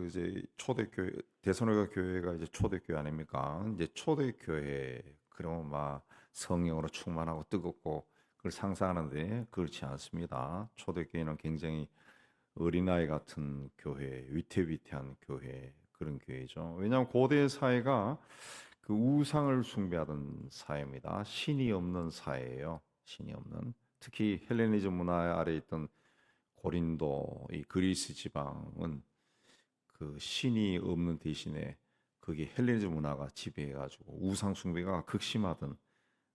이제 초대교회 대선회가 교회가 이제 초대교회 아닙니까? 이제 초대교회 그러면 막 성령으로 충만하고 뜨겁고 그걸 상상하는데 그렇지 않습니다. 초대교회는 굉장히 어린아이 같은 교회, 위태위태한 교회 그런 교회죠. 왜냐하면 고대 사회가 그 우상을 숭배하던 사회입니다. 신이 없는 사회예요. 신이 없는. 특히 헬레니즘 문화 아래 있던 고린도, 이 그리스 지방은 그 신이 없는 대신에 거기 헬레니즘 문화가 지배해가지고 우상 숭배가 극심하던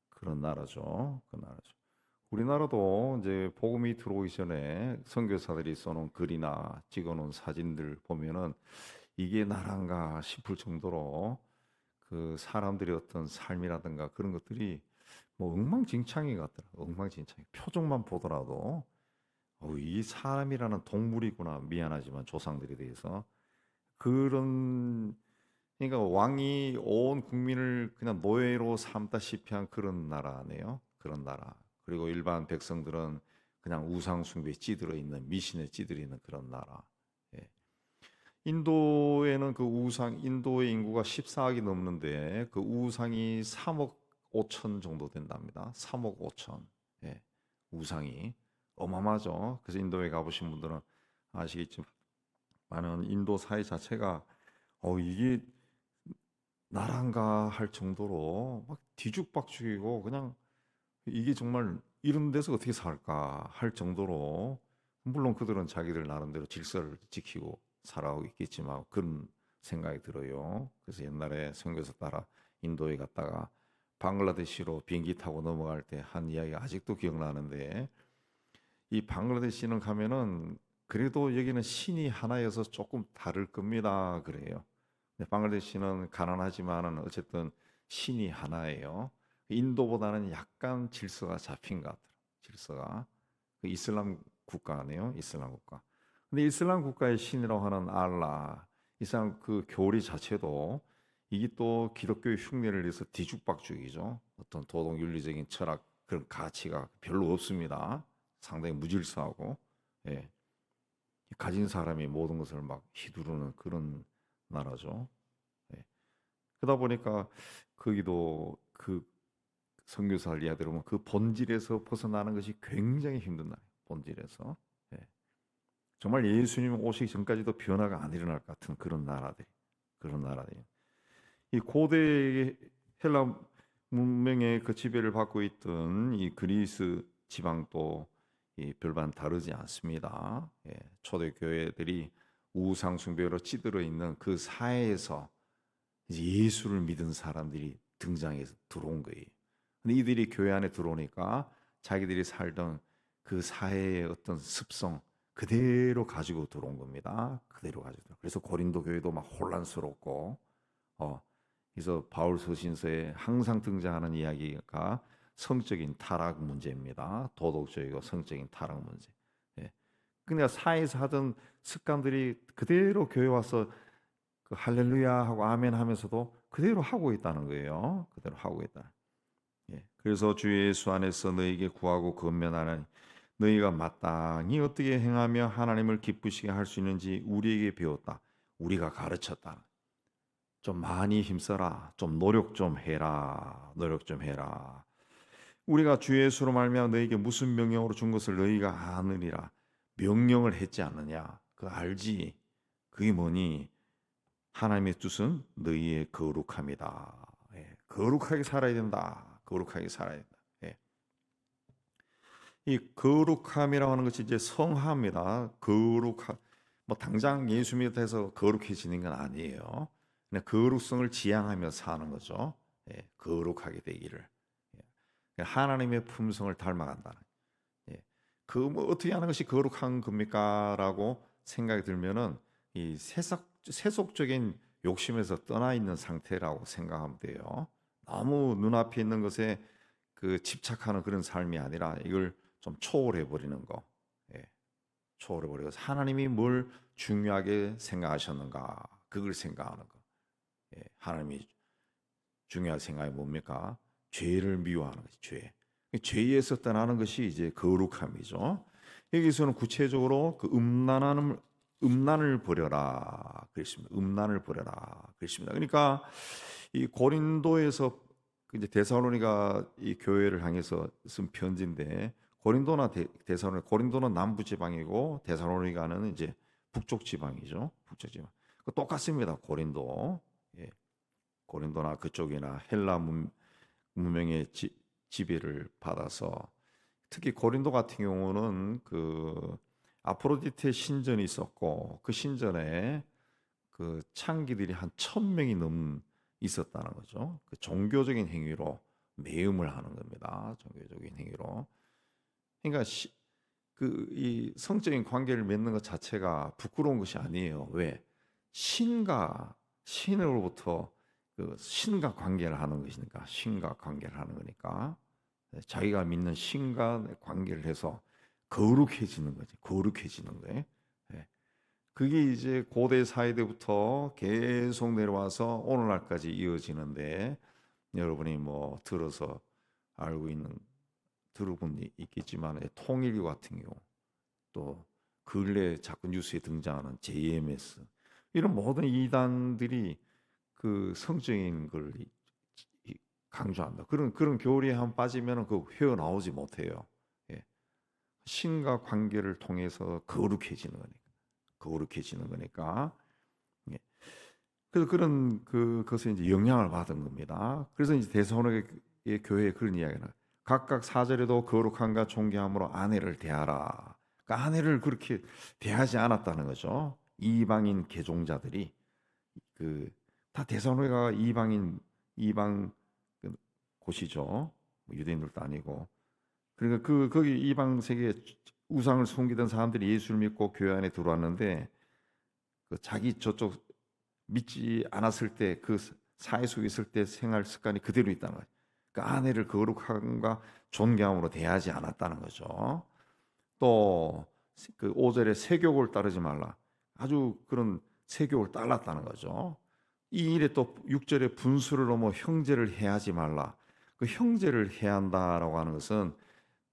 그런 나라죠. 그 나라죠. 우리나라도 이제 복음이 들어오기 전에 선교사들이 써놓은 글이나 찍어놓은 사진들 보면은 이게 나란가 싶을 정도로 그 사람들의 어떤 삶이라든가 그런 것들이 뭐 엉망진창이 같더라. 엉망진창. 표정만 보더라도 이 사람이라는 동물이구나. 미안하지만 조상들에 대해서 그런 그러니까 왕이 온 국민을 그냥 노예로 삼다시피 한 그런 나라네요. 그런 나라. 그리고 일반 백성들은 그냥 우상 숭배에 찌들어 있는 미신에 찌들어 있는 그런 나라. 예. 인도에는 그 우상 인도의 인구가 14억이 넘는데 그 우상이 3억 5천 정도 된답니다. 3억 5천. 예. 우상이 어마어마하죠. 그래서 인도에 가보신 분들은 아시겠지만 많은 인도 사회 자체가 이게 나란가 할 정도로 막 뒤죽박죽이고 그냥 이게 정말 이런 데서 어떻게 살까 할 정도로 물론 그들은 자기들 나름대로 질서를 지키고 살아오고 있겠지만 그런 생각이 들어요. 그래서 옛날에 선교사 따라 인도에 갔다가 방글라데시로 비행기 타고 넘어갈 때 한 이야기가 아직도 기억나는데 이 방글라데시는 가면은 그래도 여기는 신이 하나여서 조금 다를 겁니다. 그래요. 방글라데시는 가난하지만은 어쨌든 신이 하나예요. 인도보다는 약간 질서가 잡힌 것 같아요. 질서가 그 이슬람 국가네요. 이슬람 국가. 근데 이슬람 국가의 신이라고 하는 알라, 이슬람 그 교리 자체도 이게 또 기독교의 흉내를 내서 뒤죽박죽이죠. 어떤 도덕 윤리적인 철학 그런 가치가 별로 없습니다. 상당히 무질서하고, 예. 가진 사람이 모든 것을 막 휘두르는 그런 나라죠. 예. 그러다 보니까 거기도 그 선교사를 이야 들으면 그 본질에서 벗어나는 것이 굉장히 힘든 나라예요. 본질에서. 예. 정말 예수님 오시기 전까지도 변화가 안 일어날 것 같은 그런 나라들, 그런 나라들이. 이 고대 헬라 문명의 그 지배를 받고 있던 이 그리스 지방도 이 별반 다르지 않습니다. 예, 초대 교회들이 우상 숭배로 찌들어 있는 그 사회에서 이제 예수를 믿은 사람들이 등장해서 들어온 거예요. 근데 이들이 교회 안에 들어오니까 자기들이 살던 그 사회의 어떤 습성 그대로 가지고 들어온 겁니다. 그대로 가지고. 그래서 고린도 교회도 막 혼란스럽고 어, 그래서 바울 서신서에 항상 등장하는 이야기가 성적인 타락 문제입니다. 도덕적이고 성적인 타락 문제. 예. 그러니까 사회에서 하던 습관들이 그대로 교회 와서 그 할렐루야 하고 아멘 하면서도 그대로 하고 있다는 거예요. 그대로 하고 있다. 예. 그래서 주 예수 안에서 너에게 구하고 건면하는 너희가 마땅히 어떻게 행하며 하나님을 기쁘시게 할 수 있는지 우리에게 배웠다. 우리가 가르쳤다. 좀 많이 힘써라. 좀 노력 좀 해라. 노력 좀 해라. 우리가 주 예수로 말미암아 너희에게 무슨 명령으로 준 것을 너희가 아느니라. 명령을 했지 않느냐? 그 알지? 그게 뭐니? 하나님의 뜻은 너희의 거룩함이다. 예, 거룩하게 살아야 된다. 거룩하게 살아야 된다. 예. 이 거룩함이라고 하는 것이 이제 성화입니다. 거룩함. 뭐 당장 예수 믿어서 거룩해지는 건 아니에요. 그냥 거룩성을 지향하며 사는 거죠. 예, 거룩하게 되기를. 예, 하나님의 품성을 닮아간다는. 예, 그뭐 어떻게 하는 것이 거룩한 겁니까?라고 생각이 들면은 이 세속적인 욕심에서 떠나 있는 상태라고 생각하면 돼요. 너무 눈앞에 있는 것에 그 집착하는 그런 삶이 아니라 이걸 좀 초월해 버리는 거. 예, 초월해 버리고 하나님이 뭘 중요하게 생각하셨는가 그걸 생각하는 거. 예, 하나님이 중요한 생각이 뭡니까? 죄를 미워하는 것이 죄. 죄에서 떠나는 것이 이제 거룩함이죠. 여기서는 구체적으로 그 음란을 버려라 그랬습니다. 음란을 버려라 그랬습니다. 그러니까 이 고린도에서 이제 데살로니가 이 교회를 향해서 쓴 편지인데 고린도나 데살로니가 고린도는 남부 지방이고 데살로니가는 이제 북쪽 지방이죠. 북쪽 지방. 똑같습니다. 고린도. 예. 고린도나 그쪽이나 헬라 문명의 지배를 받아서 특히 고린도 같은 경우는 그 아프로디테 신전이 있었고 그 신전에 그 창기들이 한 1,000명이 있었다는 거죠. 그 종교적인 행위로 매음을 하는 겁니다. 종교적인 행위로. 그러니까 그 이 성적인 관계를 맺는 것 자체가 부끄러운 것이 아니에요. 왜? 신으로부터 그 신과 관계를 하는 것이니까 신과 관계를 하는 거니까 자기가 믿는 신과 관계를 해서 거룩해지는 거지. 거룩해지는 거예요. 예. 그게 이제 고대 사회대부터 계속 내려와서 오늘날까지 이어지는데 여러분이 뭐 들어서 알고 있는 들어본 있겠지만 통일교 같은 경우 또 근래 자꾸 뉴스에 등장하는 JMS 이런 모든 이단들이 그 성적인 걸 강조한다. 그런 교리에 한 빠지면 그 헤어나오지 못해요. 예. 신과 관계를 통해서 거룩해지는 거니까. 거룩해지는 거니까. 예. 그래서 그것에 이제 영향을 받은 겁니다. 그래서 이제 데살로니가의 교회에 그런 이야기가 각각 사절에도 거룩함과 존귀함으로 아내를 대하라. 그러니까 아내를 그렇게 대하지 않았다는 거죠. 이방인 개종자들이 다 데살로니가가 이방 그 곳이죠. 뭐 유대인들도 아니고. 그러니까 거기 이방 세계에 우상을 섬기던 사람들이 예수를 믿고 교회 안에 들어왔는데 그 자기 저쪽 믿지 않았을 때 그 사회 속에 있을 때 생활 습관이 그대로 있다는 거예요. 그 아내를 거룩함과 존경함으로 대하지 않았다는 거죠. 또 그 5절에 세교를 따르지 말라. 아주 그런 세교를 따랐다는 거죠. 이 일에 또 6절에 분수를 넘어 형제를 해하지 말라. 그 형제를 해한다라고 하는 것은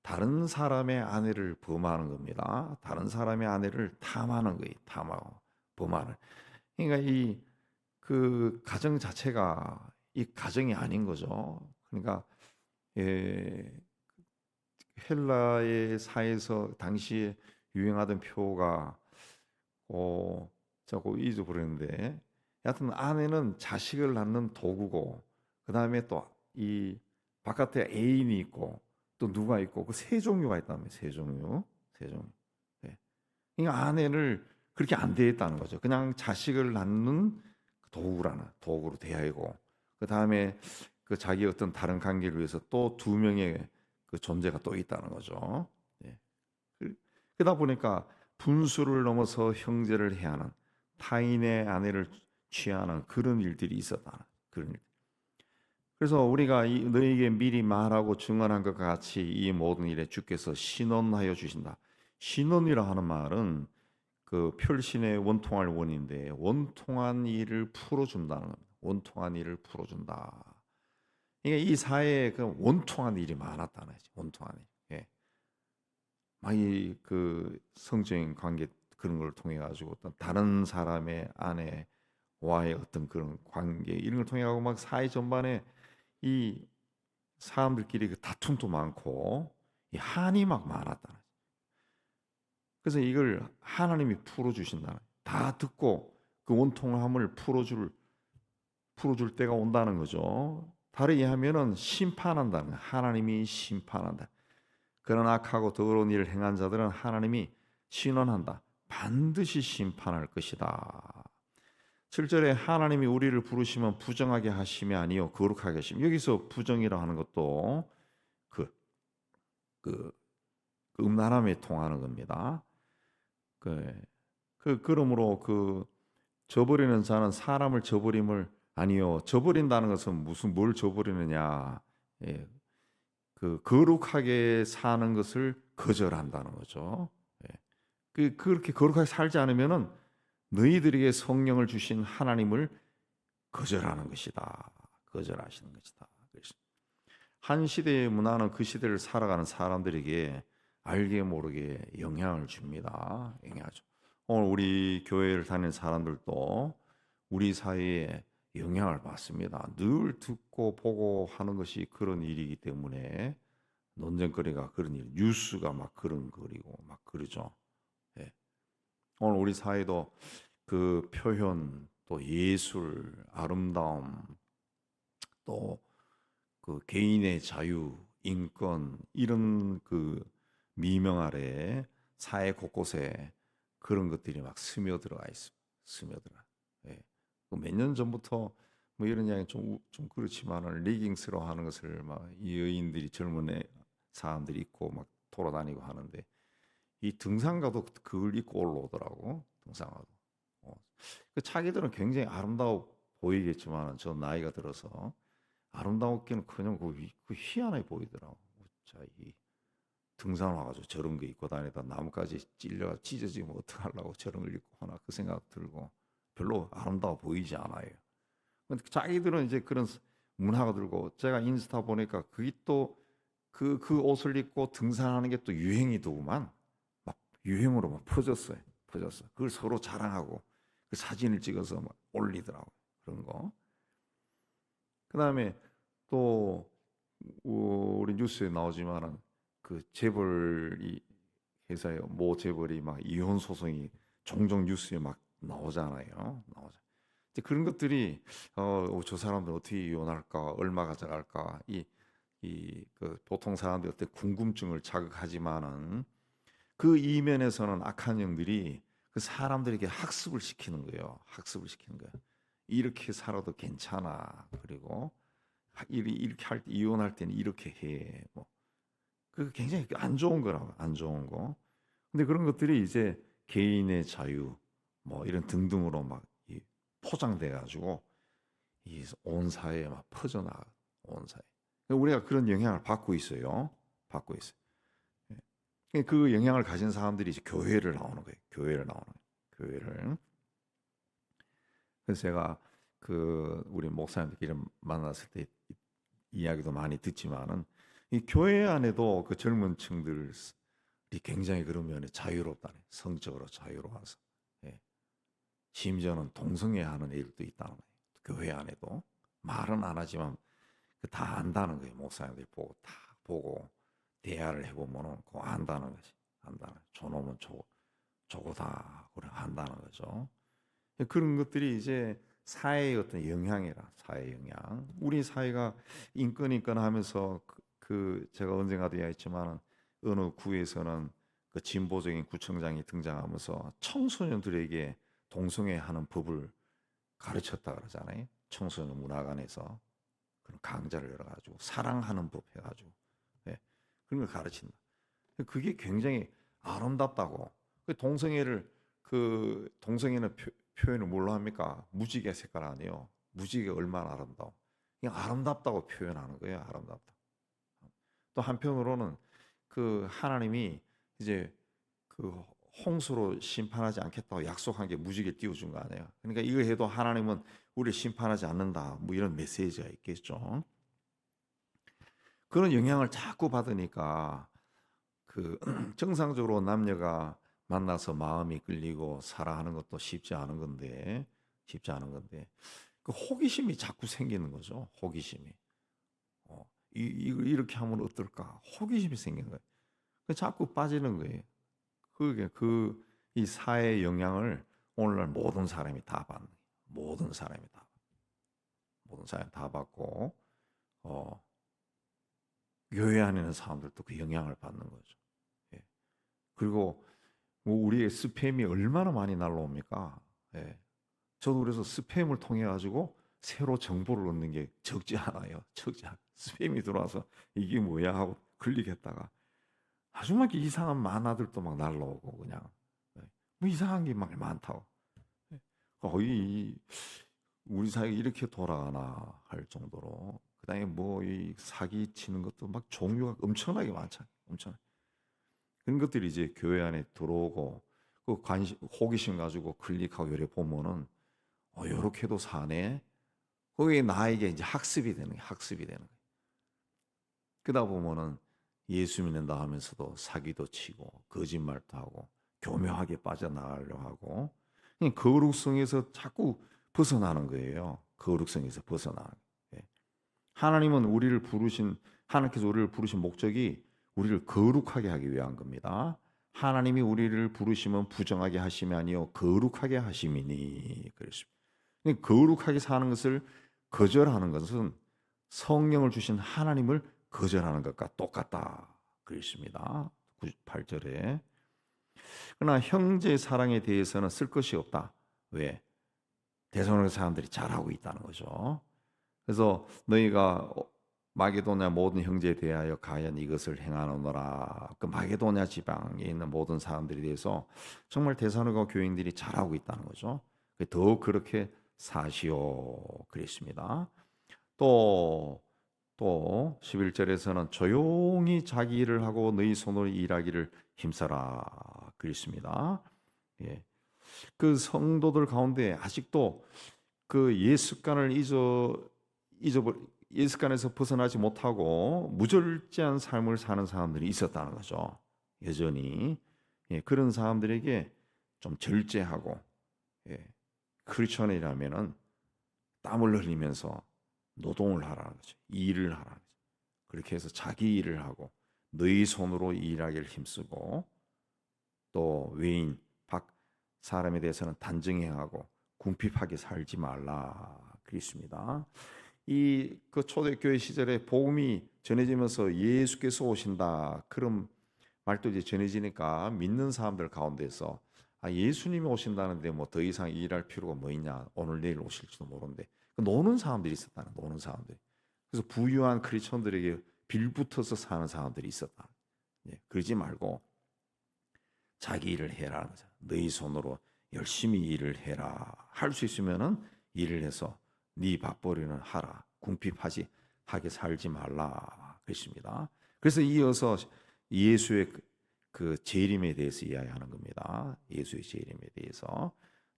다른 사람의 아내를 범하는 겁니다. 다른 사람의 아내를 탐하는 거예요. 탐하고 범하는. 그러니까 이 그 가정 자체가 이 가정이 아닌 거죠. 그러니까 헬라의 사회에서 당시에 유행하던 표가 자꾸 잊어버렸는데 여하튼 아내는 자식을 낳는 도구고 그 다음에 또 이 바깥에 애인이 있고 또 누가 있고 그 세 종류가 있다며 세 종류. 네. 그러니까 아내를 그렇게 안 대했다는 거죠. 그냥 자식을 낳는 도구로 대하고 그 다음에 그 자기 어떤 다른 관계를 위해서 또 2명의 그 존재가 또 있다는 거죠. 네. 그러다 보니까 분수를 넘어서 형제를 해야 하는 타인의 아내를 취하는 그런 일들이 있었다. 그런 일. 그래서 우리가 너에게 미리 말하고 증언한 것 같이 이 모든 일에 주께서 신원하여 주신다. 신원이라 하는 말은 그 필신의 원통할 원인데 원통한 일을 풀어준다는 겁니다. 원통한 일을 풀어준다. 그러니까 이 사회에 그 원통한 일이 많았다는 거지. 원통한 일. 예. 막 그 성적인 관계 그런 걸 통해 가지고 어떤 다른 사람의 아내와의 어떤 그런 관계 이런 걸 통해 가고 막 사회 전반에 이 사람들끼리 그 다툼도 많고 이 한이 막 많았다. 그래서 이걸 하나님이 풀어주신다. 다 듣고 그 원통함을 풀어줄 때가 온다는 거죠. 다르게 하면은 심판한다는 거예요. 하나님이 심판한다. 그런 악하고 더러운 일을 행한 자들은 하나님이 신원한다. 반드시 심판할 것이다. 7절에 하나님이 우리를 부르시면 부정하게 하심이 아니요 거룩하게 하심. 여기서 부정이라 하는 것도 그 음란함에 통하는 겁니다. 그러므로 저버리는 자는 사람을 저버림을 아니요 저버린다는 것은 뭘 저버리느냐? 예, 거룩하게 사는 것을 거절한다는 거죠. 예. 그렇게 거룩하게 살지 않으면은 너희들에게 성령을 주신 하나님을 거절하는 것이다. 거절하시는 것이다. 한 시대의 문화는 그 시대를 살아가는 사람들에게 알게 모르게 영향을 줍니다. 영향을 줘. 오늘 우리 교회를 다니는 사람들도 우리 사회에 영향을 받습니다. 늘 듣고 보고 하는 것이 그런 일이기 때문에 논쟁거리가 그런 일, 뉴스가 막 그런 거리고 막 그러죠. 예. 오늘 우리 사회도 그 표현, 또 예술, 아름다움, 또 그 개인의 자유, 인권 이런 그 미명 아래 사회 곳곳에 그런 것들이 막 스며들어가 있습니다. 스며들어. 예. 몇 년 전부터 뭐 이런 이야기 좀 그렇지만은 리깅스러워하는 것을 막 이 여인들이 젊은 사람들이 입고 막 돌아다니고 하는데 이 등산가도 그걸 입고 올라오더라고 등산가도. 어. 그 자기들은 굉장히 아름다워 보이겠지만 저 나이가 들어서 아름다웠기는커녕 그 희한해 보이더라고. 자, 이 등산 와가지고 저런 거 입고 다니다 나뭇가지 찔려 찢어지면 어떡하려고 저런 걸 입고 하나 그 생각 들고 별로 아름다워 보이지 않아요. 근데 자기들은 이제 그런 문화가 들고 제가 인스타 보니까 그게 또 그 옷을 입고 등산하는 게 또 유행이더구만. 막 유행으로 막 퍼졌어요. 퍼졌어. 그걸 서로 자랑하고 그 사진을 찍어서 막 올리더라고. 그런 거. 그다음에 또 우리 뉴스에 나오지만은 그 재벌이 회사의 모 재벌이 막 이혼 소송이 종종 뉴스에 막 나오잖아요. 나오죠. 이제 그런 것들이 저 사람들 어떻게 이혼할까, 얼마 가져갈까 이 그 보통 사람들 어때 궁금증을 자극하지만은 그 이면에서는 악한 영들이 그 사람들에게 학습을 시키는 거예요. 학습을 시키는 거예요. 이렇게 살아도 괜찮아. 그리고 이렇게 할 때 이혼할 때는 이렇게 해. 뭐 그 굉장히 안 좋은 거라고 안 좋은 거. 근데 그런 것들이 이제 개인의 자유 뭐 이런 등등으로 막 포장돼 가지고 이 온 사회에 막 퍼져나가 온 사회. 우리가 그런 영향을 받고 있어요. 받고 있어요. 그 영향을 가진 사람들이 이제 교회를 나오는 거예요. 교회를 나오는 거예요. 교회를. 그래서 제가 그 우리 목사님들끼리 만났을 때 이야기도 많이 듣지만은 이 교회 안에도 그 젊은 층들이 굉장히 그런 면에 자유롭다네. 성적으로 자유로워서. 예. 심지어는 동성애하는 애들도 있다는 거예요. 교회 안에도 말은 안 하지만 다 안다는 거예요. 목사님들이 보고 다 보고 대화를 해보면은 그거 안다는 거지. 안다는 거지. 저놈은 저거다. 그래 안다는 거죠. 그런 것들이 이제 사회의 어떤 영향이라 사회 영향. 우리 사회가 인권 하면서 제가 언젠가도 이야기했지만 어느 구에서는 그 진보적인 구청장이 등장하면서 청소년들에게 동성애하는 법을 가르쳤다 그러잖아요. 청소년 문화관에서 그런 강좌를 열어가지고 사랑하는 법 해가지고 예, 그런 걸 가르친다. 그게 굉장히 아름답다고. 그 동성애는 표현을 뭘로 합니까? 무지개 색깔 아니에요. 무지개 얼마나 아름다워. 그냥 아름답다고 표현하는 거예요. 아름답다. 또 한편으로는 그 하나님이 이제 그 홍수로 심판하지 않겠다고 약속한 게 무지개 띄워준 거 아니에요. 그러니까 이거 해도 하나님은 우리를 심판하지 않는다. 뭐 이런 메시지가 있겠죠. 그런 영향을 자꾸 받으니까 그 정상적으로 남녀가 만나서 마음이 끌리고 사랑하는 것도 쉽지 않은 건데 그 호기심이 자꾸 생기는 거죠. 호기심이. 이렇게 하면 어떨까? 호기심이 생기는 거예요. 자꾸 빠지는 거예요. 그게 이 사회의 영향을 오늘날 모든 사람이 다 받고 어, 교회 안에 있는 사람들도 그 영향을 받는 거죠. 예. 그리고 뭐 우리의 스팸이 얼마나 많이 날라옵니까? 예. 저도 그래서 스팸을 통해 가지고 새로 정보를 얻는 게 적지 않아요. 적지 않아. 스팸이 들어와서 이게 뭐야 하고 클릭했다가 아주 막 이상한 만화들도 막 날라오고 그냥 예. 뭐 이상한 게 막 많다고. 예. 거의 우리 사회가 이렇게 돌아가나 할 정도로 그다음에 뭐 이 사기 치는 것도 막 종류가 엄청나게 많잖아요. 엄청 그런 것들이 이제 교회 안에 들어오고 그 호기심 가지고 클릭하고 이래 보면은 요렇게도 사네. 거기에 나에게 이제 학습이 되는 거예요. 학습이 되는 거예요. 그러다 보면은 예수 믿는다 하면서도 사기도 치고 거짓말도 하고 교묘하게 빠져나가려고 하고 거룩성에서 자꾸 벗어나는 거예요. 거룩성에서 벗어나는. 예. 하나님은 하나님께서 우리를 부르신 목적이 우리를 거룩하게 하기 위한 겁니다. 하나님이 우리를 부르시면 부정하게 하심이 아니요 거룩하게 하심이니 그랬습니다. 거룩하게 사는 것을 거절하는 것은 성령을 주신 하나님을 거절하는 것과 똑같다 그랬습니다. 98절에 그러나 형제 사랑에 대해서는 쓸 것이 없다. 왜? 대성의 사람들이 잘하고 있다는 거죠. 그래서 너희가 마게도냐 모든 형제에 대하여 가연 이것을 행하노라. 그 마게도냐 지방에 있는 모든 사람들에 대해서 정말 데살로니가 교인들이 잘하고 있다는 거죠. 더 그렇게 사시오 그랬습니다. 또 11절에서는 조용히 자기 일을 하고 너희 손으로 일하기를 힘써라 그랬습니다. 예. 그 성도들 가운데 아직도 그 예습관을 예습관에서 벗어나지 못하고 무절제한 삶을 사는 사람들이 있었다는 거죠. 여전히 그런 사람들에게 좀 절제하고 크리스천이라면은 땀을 흘리면서 노동을 하라는 거죠. 일을 하라는 거죠. 그렇게 해서 자기 일을 하고 너희 손으로 일하기를 힘쓰고 또 외인 밖 사람에 대해서는 단정히 하고 궁핍하게 살지 말라 그랬습니다. 그 초대교회 시절에 복음이 전해지면서 예수께서 오신다 그런 말도 이제 전해지니까 믿는 사람들 가운데서 예수님이 오신다는데 뭐 더 이상 일할 필요가 뭐 있냐 오늘 내일 오실지도 모르는데 노는 사람들이 있었다는 노는 사람들. 그래서 부유한 크리스천들에게 빌붙어서 사는 사람들이 있었다. 그러지 말고 자기 일을 해라는 거죠. 너희 손으로 열심히 일을 해라. 할 수 있으면은 일을 해서 네 밥벌이는 하라. 궁핍하지 하게 살지 말라. 그랬습니다. 그래서 이어서 예수의 그 재림에 대해서 이야기하는 겁니다. 예수의 재림에 대해서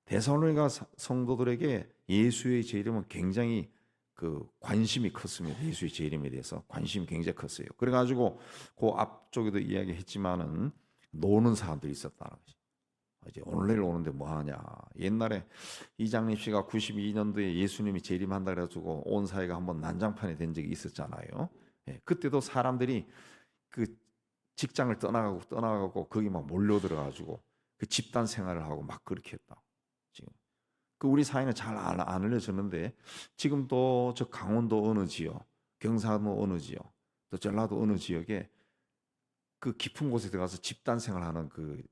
데살로니가 성도들에게 예수의 재림은 굉장히 그 관심이 컸습니다. 예수의 재림에 대해서 관심이 굉장히 컸어요. 그래가지고 그 앞쪽에도 이야기했지만은 노는 사람들이 있었다는 거죠. 이제 오늘 오는데 뭐 하냐. 옛날에 이장립 씨가 92년도에 예수님이 재림한다 그래가지고 온 사회가 한번 난장판이 된 적이 있었잖아요. 그때도 사람들이 그 직장을 떠나가고 거기 막 몰려들어가지고 그 집단 생활을 하고 막 그렇게 했다. 지금 그 우리 사회는 잘 안 알려졌는데 지금 또 저 강원도 어느 지역, 경상도 어느 지역, 또 전라도 어느 지역에 그 깊은 곳에 들어가서 집단 생활하는 그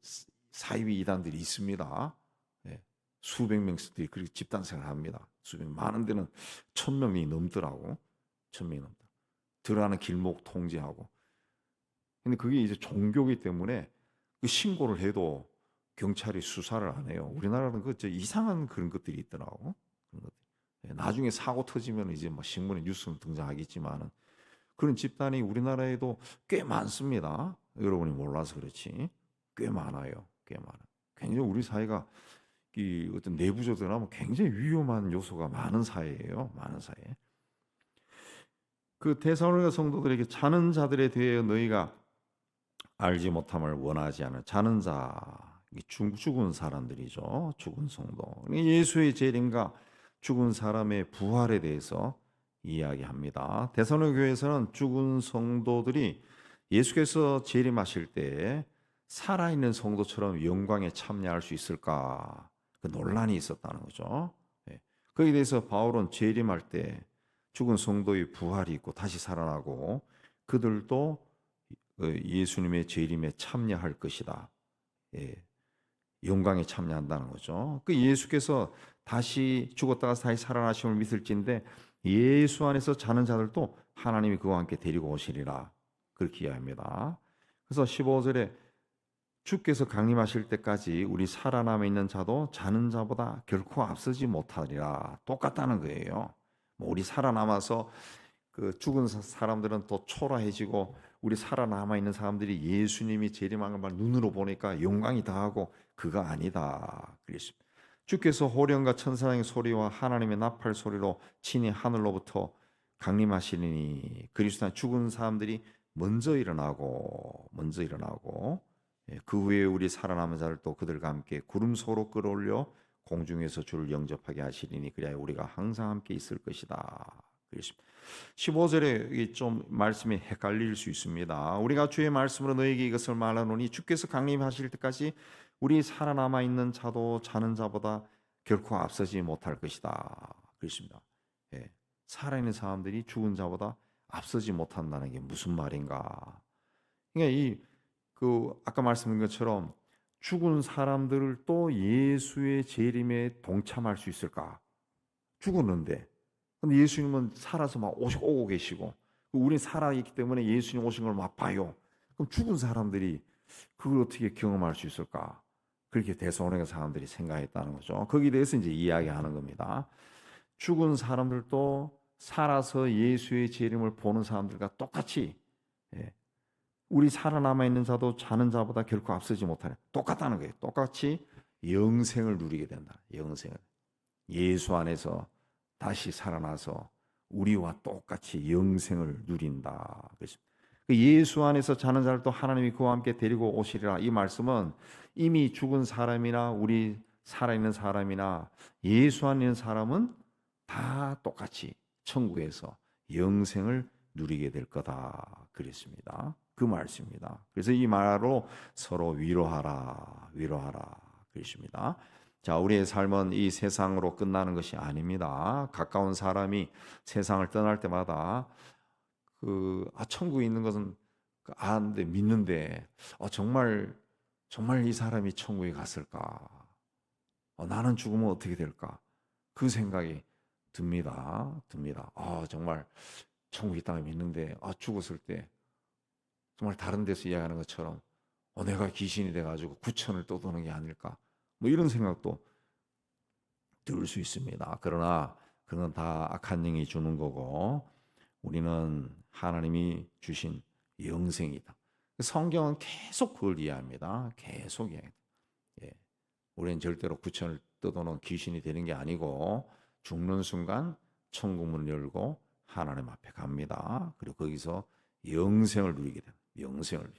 사이비 이단들이 있습니다. 수백 명씩들이 그렇게 집단 생활합니다. 많은 데는 1,000명이 넘더라고. 1,000명이 넘다. 들어가는 길목 통제하고. 근데 그게 이제 종교이기 때문에 그 신고를 해도 경찰이 수사를 안 해요. 우리나라는 그 이상한 그런 것들이 있더라고. 그런 것들. 나중에 사고 터지면 이제 뭐 신문에 뉴스는 등장하겠지만은 그런 집단이 우리나라에도 꽤 많습니다. 여러분이 몰라서 그렇지. 꽤 많아요. 꽤 많아. 굉장히 우리 사회가 이 어떤 내부적으로 하면 굉장히 위험한 요소가 많은 사회예요. 많은 사회. 그 데살로니가 성도들에게 자는 자들에 대해 너희가 알지 못함을 원하지 않은 자는 자, 죽은 사람들이죠. 죽은 성도. 예수의 재림과 죽은 사람의 부활에 대해서 이야기합니다. 데살로니가 교회에서는 죽은 성도들이 예수께서 재림하실 때 살아있는 성도처럼 영광에 참여할 수 있을까? 그 논란이 있었다는 거죠. 거기에 대해서 바울은 재림할 때 죽은 성도의 부활이 있고 다시 살아나고 그들도 예수님의 재림에 참여할 것이다. 영광에 참여한다는 거죠. 그 예수께서 다시 죽었다가 다시 살아나심을 믿을진데 예수 안에서 자는 자들도 하나님이 그와 함께 데리고 오시리라. 그렇게 이야기합니다. 그래서 15절에 주께서 강림하실 때까지 우리 살아남아 있는 자도 자는 자보다 결코 앞서지 못하리라. 똑같다는 거예요. 우리 살아남아서 그 죽은 사람들은 또 초라해지고 우리 살아남아 있는 사람들이 예수님이 재림하는 걸 눈으로 보니까 영광이 다하고 그가 아니다. 그랬습니다. 주께서 호령과 천사장의 소리와 하나님의 나팔 소리로 친히 하늘로부터 강림하시니 그리스도 죽은 사람들이 먼저 일어나고 그 후에 우리 살아남은 자를 또 그들과 함께 구름소로 끌어올려 공중에서 주를 영접하게 하시리니 그리하여 우리가 항상 함께 있을 것이다. 그렇습니다. 15절에 좀 말씀이 헷갈릴 수 있습니다. 우리가 주의 말씀으로 너에게 이것을 말하노니 주께서 강림하실 때까지 우리 살아남아 있는 자도 자는 자보다 결코 앞서지 못할 것이다. 그렇습니다. 예. 살아있는 사람들이 죽은 자보다 앞서지 못한다는 게 무슨 말인가? 그러니까 아까 말씀드린 것처럼 죽은 사람들을 또 예수의 재림에 동참할 수 있을까? 죽었는데. 근데 예수님은 살아서 막 오고 계시고, 우린 살아있기 때문에 예수님 오신 걸 막 봐요. 그럼 죽은 사람들이 그걸 어떻게 경험할 수 있을까? 그렇게 대소론의 사람들이 생각했다는 거죠. 거기에 대해서 이제 이야기하는 겁니다. 죽은 사람들도 살아서 예수의 재림을 보는 사람들과 똑같이, 예, 우리 살아남아 있는 자도 자는 자보다 결코 앞서지 못하는, 똑같다는 거예요. 똑같이 영생을 누리게 된다. 영생을. 예수 안에서 다시 살아나서 우리와 똑같이 영생을 누린다. 그 예수 안에서 자는 자를 또 하나님이 그와 함께 데리고 오시리라. 이 말씀은 이미 죽은 사람이나 우리 살아있는 사람이나 예수 안에 있는 사람은 다 똑같이 천국에서 영생을 누리게 될 거다. 그랬습니다. 그 말씀입니다. 그래서 이 말로 서로 위로하라, 위로하라. 그랬습니다. 자, 우리의 삶은 이 세상으로 끝나는 것이 아닙니다. 가까운 사람이 세상을 떠날 때마다 천국에 있는 것은 아는데 믿는데 정말 이 사람이 천국에 갔을까? 나는 죽으면 어떻게 될까? 그 생각이 듭니다. 정말 천국에 있다고 믿는데 죽었을 때 정말 다른 데서 이야기하는 것처럼 내가 귀신이 돼가지고 구천을 떠도는 게 아닐까? 뭐 이런 생각도 들 수 있습니다. 그러나 그건 다 악한 영이 주는 거고 우리는 하나님이 주신 영생이다. 성경은 계속 그걸 이해합니다. 계속 이해. 우리는 절대로 구천을 떠도는 귀신이 되는 게 아니고 죽는 순간 천국문을 열고 하나님 앞에 갑니다. 그리고 거기서 영생을 누리게 됩니다. 영생을.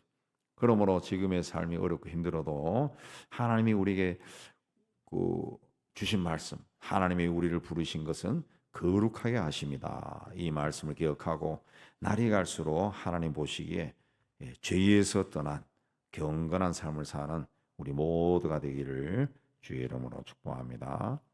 그러므로 지금의 삶이 어렵고 힘들어도 하나님이 우리에게 주신 말씀, 하나님이 우리를 부르신 것은 거룩하게 하십니다. 이 말씀을 기억하고 날이 갈수록 하나님 보시기에 죄에서 떠난 경건한 삶을 사는 우리 모두가 되기를 주의 이름으로 축복합니다.